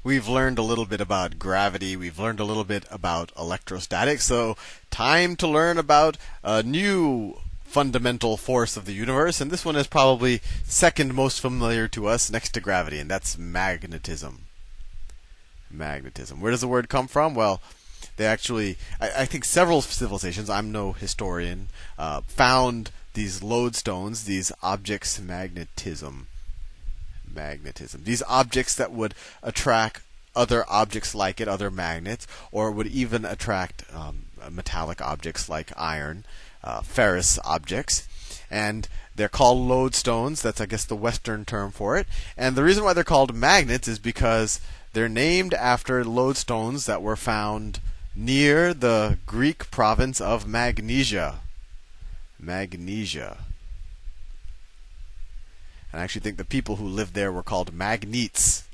We've learned a little bit about gravity. We've learned a little bit about electrostatics. So, time to learn about a new fundamental force of the universe. And this one is probably second most familiar to us next to gravity, and that's magnetism. Magnetism. Where does the word come from? Well, they actually, I think several civilizations, I'm no historian, found these lodestones, these objects, magnetism. These objects that would attract other objects like it, other magnets, or would even attract metallic objects like iron, ferrous objects. And they're called lodestones. That's, I guess, the Western term for it. And the reason why they're called magnets is because they're named after lodestones that were found near the Greek province of Magnesia. Magnesia. And I actually think the people who lived there were called Magnetes.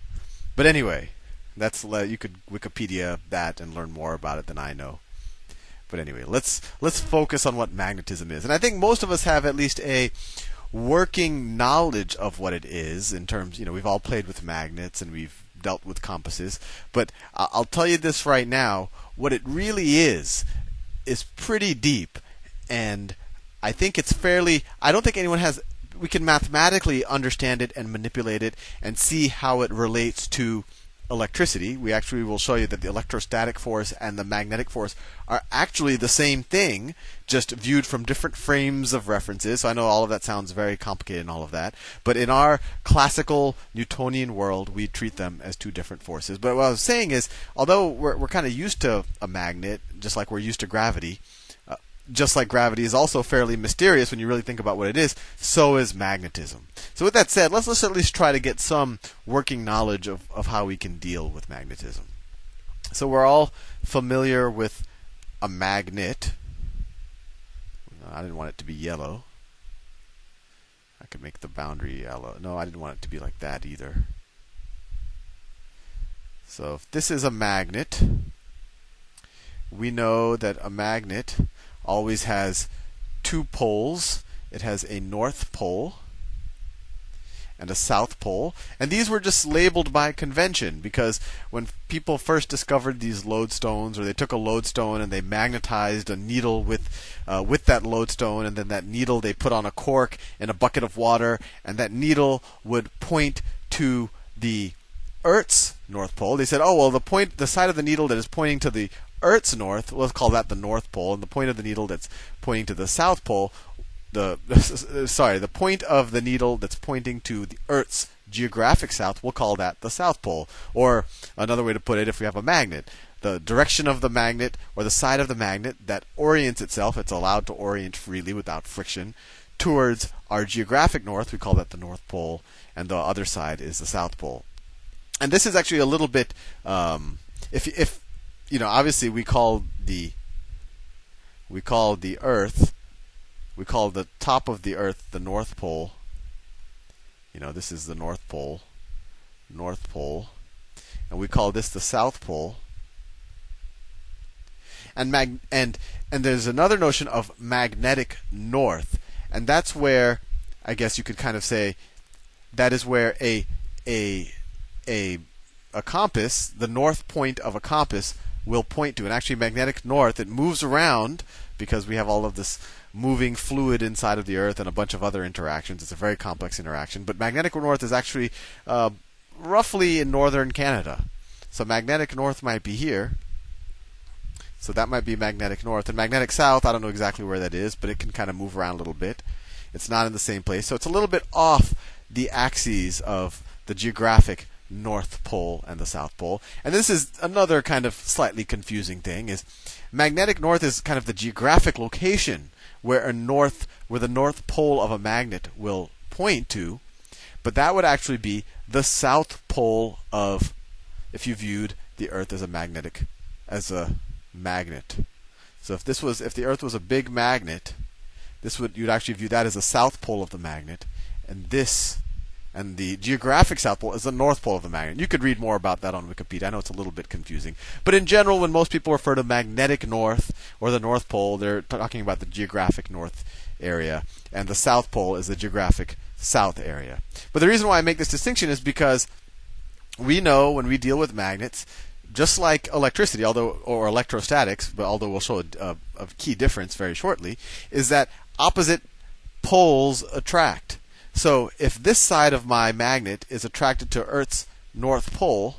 But anyway, that's you could Wikipedia that and learn more about it than I know. But anyway, let's focus on what magnetism is. And I think most of us have at least a working knowledge of what it is in terms, we've all played with magnets and we've dealt with compasses. But I'll tell you this right now, what it really is pretty deep. And I think it's I don't think anyone we can mathematically understand it and manipulate it and see how it relates to electricity. We actually will show you that the electrostatic force and the magnetic force are actually the same thing, just viewed from different frames of references. So I know all of that sounds very complicated and all of that. But in our classical Newtonian world, we treat them as two different forces. But what I was saying is, although we're kind of used to a magnet, just like we're used to gravity, just like gravity is also fairly mysterious when you really think about what it is, so is magnetism. So with that said, let's at least try to get some working knowledge of how we can deal with magnetism. So we're all familiar with a magnet. I didn't want it to be yellow. I could make the boundary yellow. No, I didn't want it to be like that either. So if this is a magnet, we know that a magnet always has two poles. It has a north pole and a south pole. And these were just labeled by convention because when people first discovered these lodestones, or they took a lodestone and they magnetized a needle with that lodestone, and then that needle they put on a cork in a bucket of water, and that needle would point to the Earth's north pole. They said, oh, well, the side of the needle that is pointing to the Earth's north, let's call that the North Pole, and the point of the needle that's pointing to the South Pole, the point of the needle that's pointing to the Earth's geographic south, we'll call that the South Pole. Or another way to put it, if we have a magnet, the direction of the magnet, or the side of the magnet that orients itself, it's allowed to orient freely without friction, towards our geographic north, we call that the North Pole, and the other side is the South Pole. And this is actually a little bit, obviously we call the Earth, we call the top of the Earth the North Pole. This is the North Pole, and we call this the South Pole. And there's another notion of magnetic north, and that's where, I guess you could kind of say, that is where a compass, the north point of a compass, will point to. And actually, magnetic north, it moves around because we have all of this moving fluid inside of the Earth and a bunch of other interactions. It's a very complex interaction. But magnetic north is actually roughly in northern Canada. So magnetic north might be here. So that might be magnetic north. And magnetic south, I don't know exactly where that is, but it can kind of move around a little bit. It's not in the same place. So it's a little bit off the axes of the geographic North Pole and the South Pole. And this is another kind of slightly confusing thing, is magnetic north is kind of the geographic location where the North Pole of a magnet will point to, but that would actually be the South Pole of, if you viewed the Earth as a magnet. So if the Earth was a big magnet, you'd actually view that as the South Pole of the magnet, and the geographic South Pole is the North Pole of the magnet. You could read more about that on Wikipedia. I know it's a little bit confusing. But in general, when most people refer to magnetic north or the North Pole, they're talking about the geographic north area. And the South Pole is the geographic south area. But the reason why I make this distinction is because we know when we deal with magnets, just like electricity, or electrostatics, but although we'll show a key difference very shortly, is that opposite poles attract. So if this side of my magnet is attracted to Earth's north pole,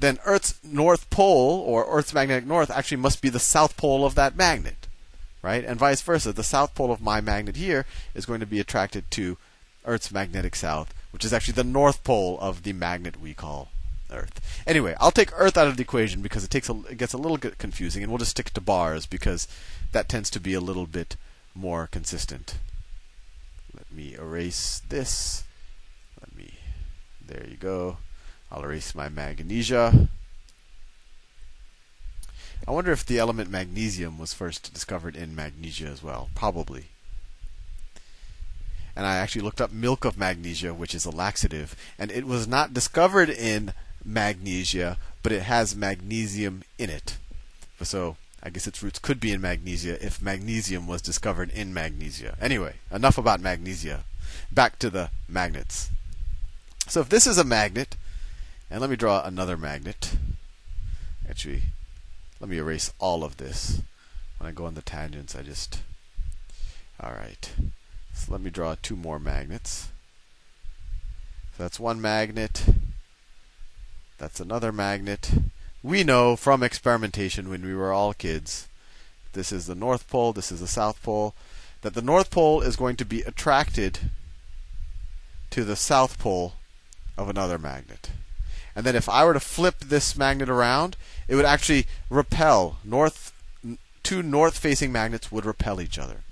then Earth's north pole, or Earth's magnetic north, actually must be the south pole of that magnet, right? And vice versa. The south pole of my magnet here is going to be attracted to Earth's magnetic south, which is actually the north pole of the magnet we call Earth. Anyway, I'll take Earth out of the equation because it gets a little bit confusing, and we'll just stick to bars because that tends to be a little bit more consistent. Let me erase this. There you go. I'll erase my magnesia. I wonder if the element magnesium was first discovered in magnesia as well. Probably. And I actually looked up milk of magnesia, which is a laxative, and it was not discovered in magnesia, but it has magnesium in it. So I guess its roots could be in magnesia if magnesium was discovered in magnesia. Anyway, enough about magnesia. Back to the magnets. So if this is a magnet, and let me draw another magnet. Actually, let me erase all of this. When I go on the tangents, Alright. So let me draw two more magnets. So that's one magnet. That's another magnet. We know from experimentation when we were all kids, this is the North Pole, this is the South Pole, that the North Pole is going to be attracted to the South Pole of another magnet. And then if I were to flip this magnet around, it would actually repel. Two north-facing magnets would repel each other.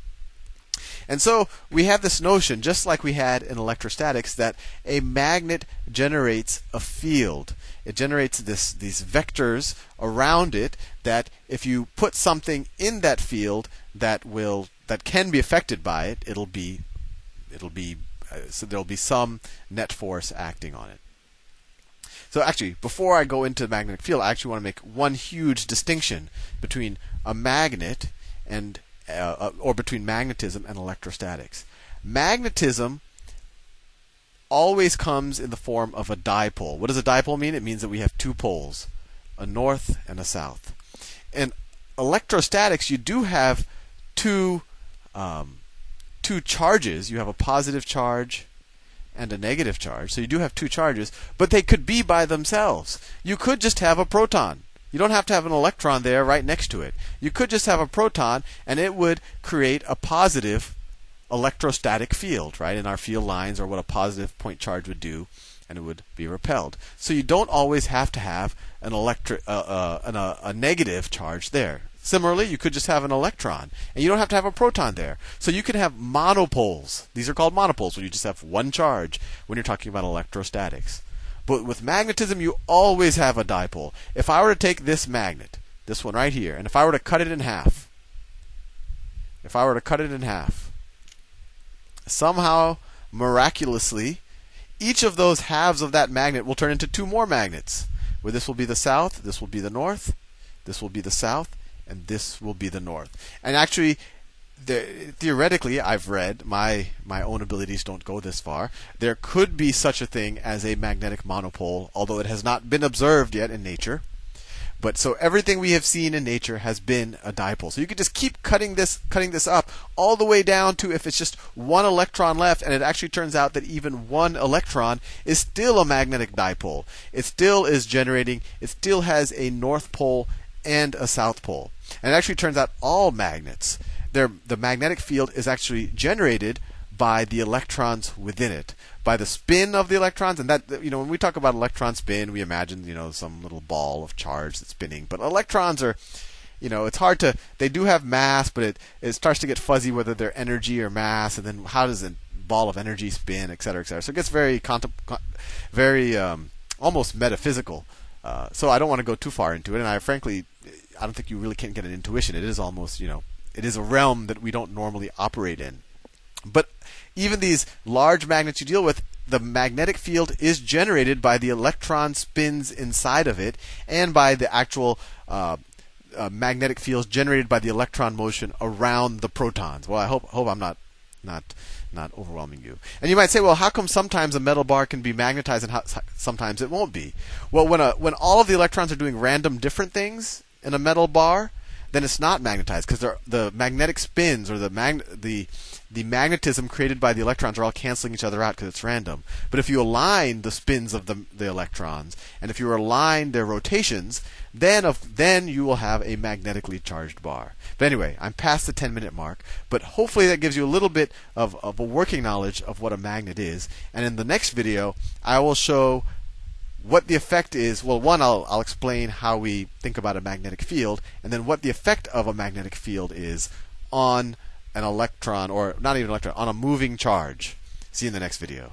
And so we have this notion, just like we had in electrostatics, that a magnet generates a field. It generates these vectors around it that if you put something in that field that can be affected by it, so there'll be some net force acting on it. So actually, before I go into the magnetic field, I actually want to make one huge distinction between a magnet and or between magnetism and electrostatics. Magnetism always comes in the form of a dipole. What does a dipole mean? It means that we have two poles, a north and a south. In electrostatics, you do have two charges. You have a positive charge and a negative charge. So you do have two charges, but they could be by themselves. You could just have a proton. You don't have to have an electron there right next to it. You could just have a proton, and it would create a positive electrostatic field, right? In our field lines are what a positive point charge would do, and it would be repelled. So you don't always have to have a negative charge there. Similarly, you could just have an electron, and you don't have to have a proton there. So you can have monopoles. These are called monopoles, where you just have one charge when you're talking about electrostatics. But with magnetism, you always have a dipole. If I were to take this magnet, this one right here, and if I were to cut it in half, somehow, miraculously, each of those halves of that magnet will turn into two more magnets, where this will be the south, this will be the north, this will be the south, and this will be the north. And actually, theoretically, I've read, my own abilities don't go this far, there could be such a thing as a magnetic monopole, although it has not been observed yet in nature. But so everything we have seen in nature has been a dipole. So you could just keep cutting this up all the way down to if it's just one electron left, and it actually turns out that even one electron is still a magnetic dipole. It still is generating, it still has a north pole and a south pole. And it actually turns out all magnets, the magnetic field is actually generated by the electrons within it, by the spin of the electrons. And that, when we talk about electron spin, we imagine, some little ball of charge that's spinning. But electrons are, it's hard to, they do have mass, but it starts to get fuzzy whether they're energy or mass, and then how does a ball of energy spin, et cetera, et cetera. So it gets very almost metaphysical. So I don't want to go too far into it, and I don't think you really can get an intuition. It is almost, it is a realm that we don't normally operate in. But even these large magnets you deal with, the magnetic field is generated by the electron spins inside of it, and by the actual magnetic fields generated by the electron motion around the protons. Well, I hope I'm not not overwhelming you. And you might say, well, how come sometimes a metal bar can be magnetized and sometimes it won't be? Well, when all of the electrons are doing random different things in a metal bar, then it's not magnetized because the magnetic spins or the magnetism created by the electrons are all canceling each other out because it's random. But if you align the spins of the electrons and if you align their rotations, then you will have a magnetically charged bar. But anyway, I'm past the 10-minute mark, but hopefully that gives you a little bit of a working knowledge of what a magnet is. And in the next video, I will show what the effect is. Well, one, I'll explain how we think about a magnetic field, and then what the effect of a magnetic field is on an electron, or not even an electron, on a moving charge. See you in the next video.